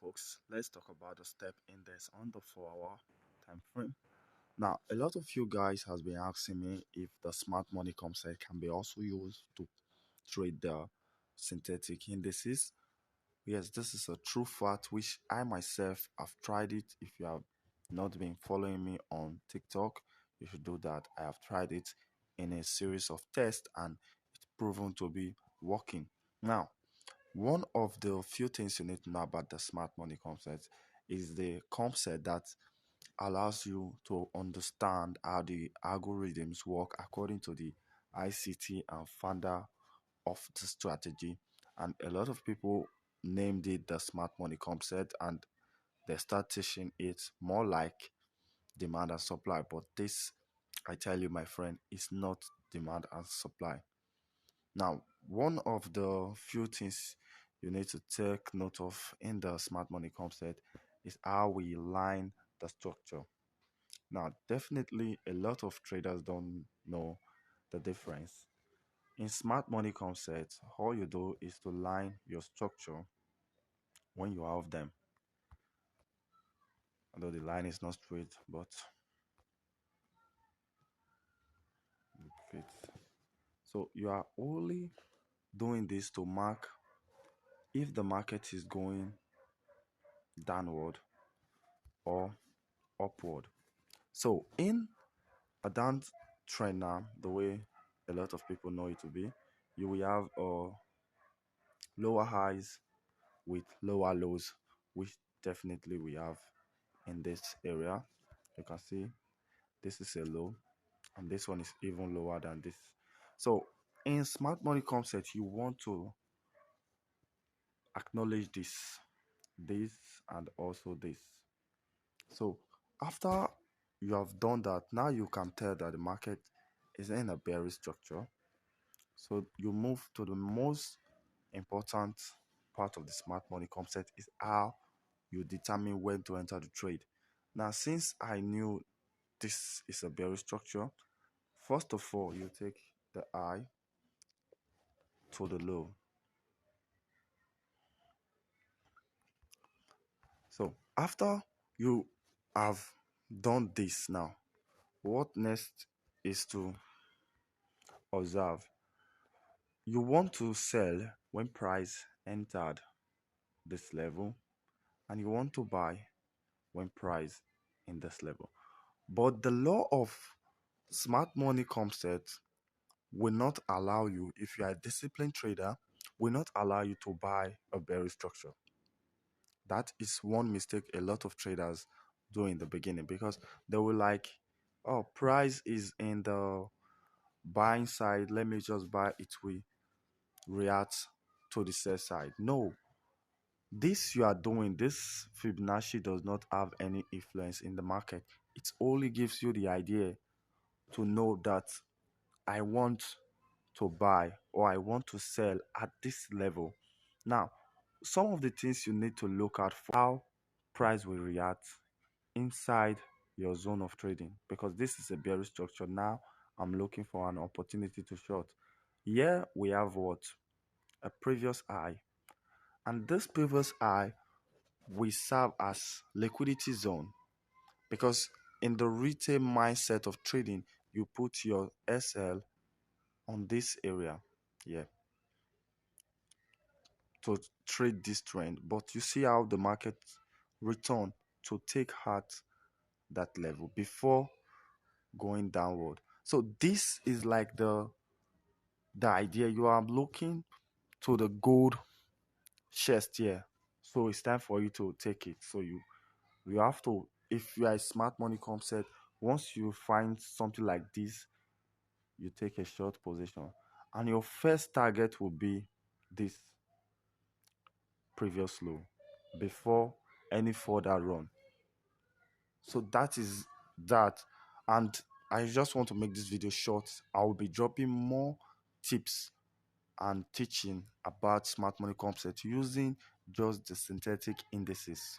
folks, let's talk about the step index on the 4 hour time frame. Now, a lot of you guys has been asking me if the smart money concept can be also used to trade the synthetic indices. Yes, this is a true fact which I myself have tried it. If you have not been following me on TikTok, you should do that. I have tried it in a series of tests and it's proven to be working. Now, one of the few things you need to know about the smart money concept is the concept that allows you to understand how the algorithms work according to the ICT and founder of the strategy. And a lot of people named it the smart money concept and they start teaching it more like demand and supply. But this, I tell you, my friend, is not demand and supply. Now, one of the few things you need to take note of in the smart money concept is how we line the structure. Now, definitely a lot of traders don't know the difference. In smart money concept, all you do is to line your structure when you have them. Although the line is not straight, but it fits. So you are only doing this to mark if the market is going downward or upward. So in a down trend now, the way a lot of people know it to be, you will have lower highs with lower lows, which definitely we have in this area. You can see this is a low and this one is even lower than this. So in smart money concept, you want to acknowledge this and also this. So after you have done that, now you can tell that the market is in a bearish structure. So you move to the most important part of the smart money concept is how you determine when to enter the trade. Now, since I knew this is a bearish structure, first of all, you take the high to the low. So after you have done this now, what next is to observe. You want to sell when price entered this level and you want to buy when price in this level. But the law of smart money concept will not allow you, if you are a disciplined trader, will not allow you to buy a bearish structure. That is one mistake a lot of traders do in the beginning because they will like, oh, price is in the buying side, let me just buy it, will react to the sell side. No, this you are doing, this Fibonacci does not have any influence in the market. It only gives you the idea to know that I want to buy or I want to sell at this level. Now, some of the things you need to look at for how price will react inside your zone of trading, because this is a bearish structure. Now I'm looking for an opportunity to short. Here we have what? A previous high, and this previous high will serve as liquidity zone, because in the retail mindset of trading you put your SL on this area, yeah, to trade this trend. But you see how the market return to take heart that level before going downward. So this is like the idea. You are looking to the gold chest here, so it's time for you to take it. So you have to, if you are a smart money concept, once you find something like this, you take a short position and your first target will be this previous low before any further run. So that is that. And I just want to make this video short. I will be dropping more tips and teaching about smart money concept using just the synthetic indices.